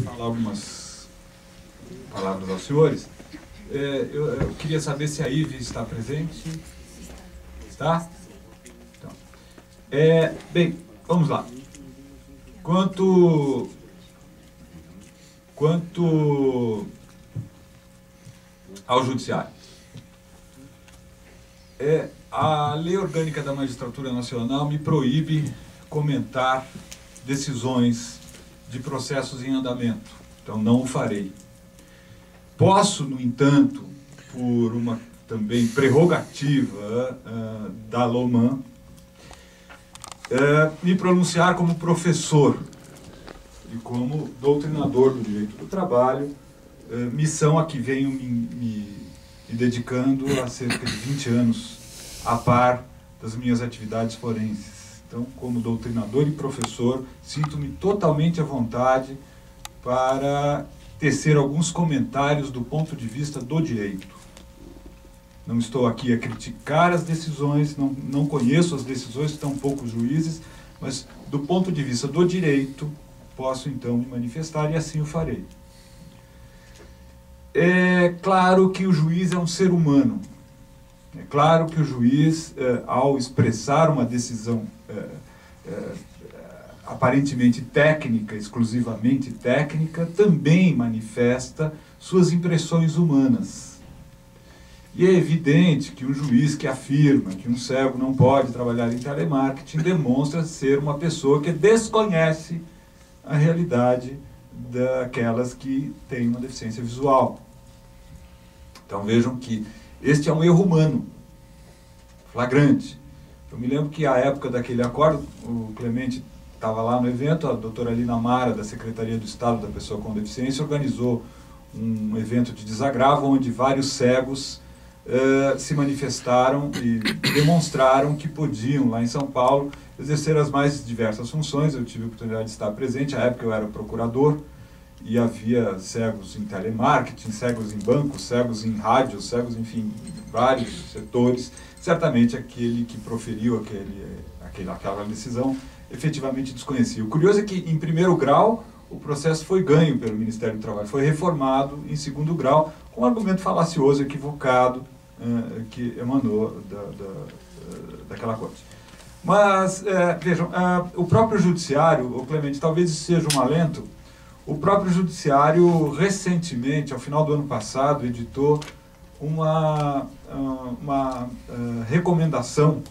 Falar algumas palavras aos senhores. Eu queria saber se a Ive está presente. Está? Então, bem, vamos lá. Quanto ao judiciário. A Lei Orgânica da Magistratura Nacional me proíbe comentar decisões de processos em andamento, então não o farei. Posso, no entanto, por uma também prerrogativa da LOMAN, me pronunciar como professor e como doutrinador do direito do trabalho, missão a que venho me dedicando há cerca de 20 anos, a par das minhas atividades forenses. Então, como doutrinador e professor, sinto-me totalmente à vontade para tecer alguns comentários do ponto de vista do direito. Não estou aqui a criticar as decisões, não conheço as decisões, tampouco os juízes, mas do ponto de vista do direito, posso então me manifestar e assim o farei. É claro que o juiz é um ser humano. É claro que o juiz, ao expressar uma decisão aparentemente técnica, exclusivamente técnica, também manifesta suas impressões humanas. E é evidente que um juiz que afirma que um cego não pode trabalhar em telemarketing demonstra ser uma pessoa que desconhece a realidade daquelas que têm uma deficiência visual. Então vejam que este é um erro humano, flagrante. Eu me lembro que, à época daquele acordo, o Clemente estava lá no evento, a doutora Lina Mara, da Secretaria do Estado da Pessoa com Deficiência, organizou um evento de desagravo, onde vários cegos se manifestaram e demonstraram que podiam, lá em São Paulo, exercer as mais diversas funções. Eu tive a oportunidade de estar presente, à época eu era procurador, e havia cegos em telemarketing, cegos em bancos, cegos em rádio, cegos, enfim, em vários setores. Certamente aquele que proferiu aquela decisão efetivamente desconhecia. O curioso é que, em primeiro grau, o processo foi ganho pelo Ministério do Trabalho, foi reformado em segundo grau, com um argumento falacioso, equivocado, que emanou daquela corte. Mas, vejam, o próprio judiciário, o Clemente, talvez isso seja um alento. O próprio judiciário, recentemente, ao final do ano passado, editou uma recomendação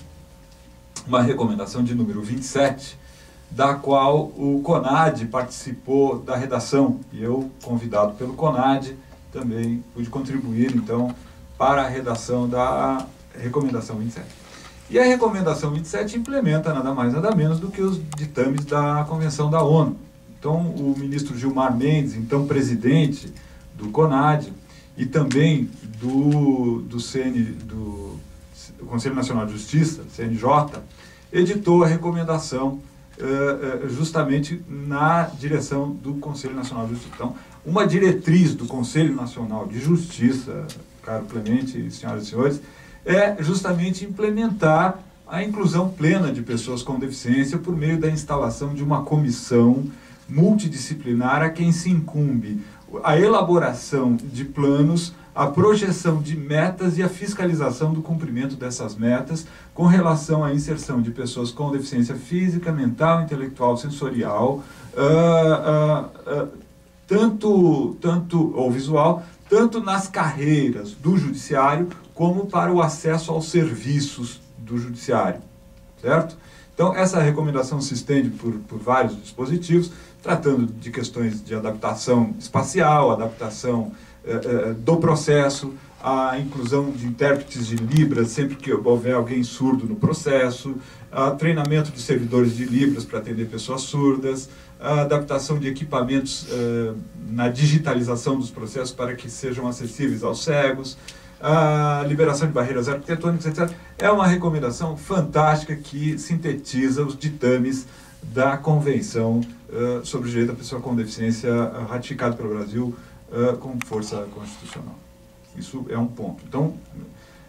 de número 27, da qual o CONAD participou da redação, e eu, convidado pelo CONAD, também pude contribuir, então, para a redação da recomendação 27. E a recomendação 27 implementa nada mais, nada menos do que os ditames da Convenção da ONU. Então, o ministro Gilmar Mendes, então presidente do CONAD, e também do Conselho Nacional de Justiça, CNJ, editou a recomendação justamente na direção do Conselho Nacional de Justiça. Então, uma diretriz do Conselho Nacional de Justiça, caro Clemente, senhoras e senhores, é justamente implementar a inclusão plena de pessoas com deficiência por meio da instalação de uma comissão multidisciplinar a quem se incumbe a elaboração de planos, a projeção de metas e a fiscalização do cumprimento dessas metas com relação à inserção de pessoas com deficiência física, mental, intelectual, sensorial, ou visual, tanto nas carreiras do judiciário como para o acesso aos serviços do judiciário, certo? Então, essa recomendação se estende por vários dispositivos, tratando de questões de adaptação espacial, adaptação do processo, a inclusão de intérpretes de Libras sempre que houver alguém surdo no processo, treinamento de servidores de Libras para atender pessoas surdas, a adaptação de equipamentos na digitalização dos processos para que sejam acessíveis aos cegos, a liberação de barreiras arquitetônicas, etc. É uma recomendação fantástica que sintetiza os ditames da Convenção sobre o Direito da Pessoa com Deficiência, ratificado pelo Brasil com força constitucional. Isso é um ponto. Então,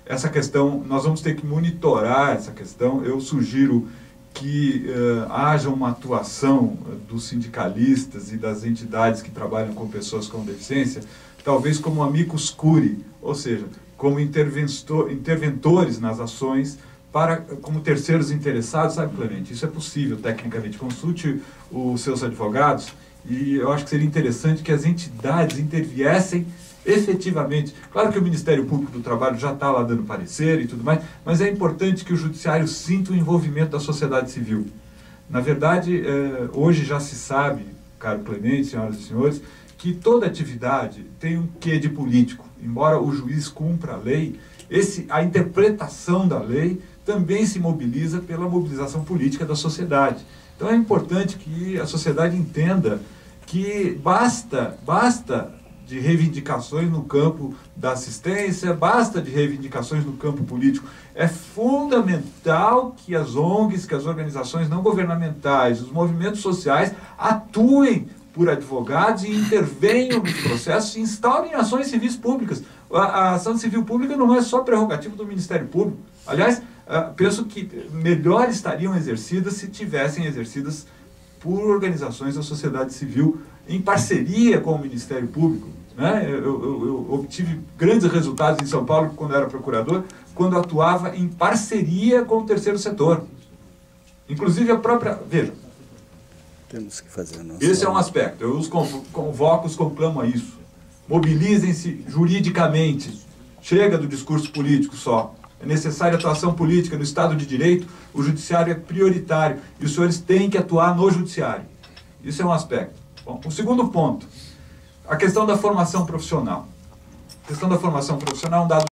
essa questão, nós vamos ter que monitorar essa questão. Eu sugiro que haja uma atuação dos sindicalistas e das entidades que trabalham com pessoas com deficiência, talvez como amicus curiae, ou seja, como interventores nas ações, como terceiros interessados, sabe, Clemente? Isso é possível, tecnicamente. Consulte os seus advogados e eu acho que seria interessante que as entidades interviessem efetivamente. Claro que o Ministério Público do Trabalho já está lá dando parecer e tudo mais, mas é importante que o Judiciário sinta o envolvimento da sociedade civil. Na verdade, hoje já se sabe, caro Clemente, senhoras e senhores, que toda atividade tem um quê de político. Embora o juiz cumpra a lei, a interpretação da lei também se mobiliza pela mobilização política da sociedade. Então é importante que a sociedade entenda que basta de reivindicações no campo da assistência, basta de reivindicações no campo político. É fundamental que as ONGs, que as organizações não governamentais, os movimentos sociais atuem por advogados e intervenham nos processos e instaurem ações civis públicas. A ação civil pública não é só prerrogativa do Ministério Público. Aliás, penso que melhor estariam exercidas se tivessem exercidas por organizações da sociedade civil em parceria com o Ministério Público. Né? Eu obtive grandes resultados em São Paulo quando era procurador, quando atuava em parceria com o terceiro setor. Inclusive a própria... Veja, temos que fazer a nossa... Esse é um aspecto. Eu os convoco, os conclamo a isso. Mobilizem-se juridicamente. Chega do discurso político só. É necessária atuação política no Estado de Direito, o Judiciário é prioritário e os senhores têm que atuar no Judiciário. Isso é um aspecto. Bom, o segundo ponto, a questão da formação profissional. A questão da formação profissional é um dado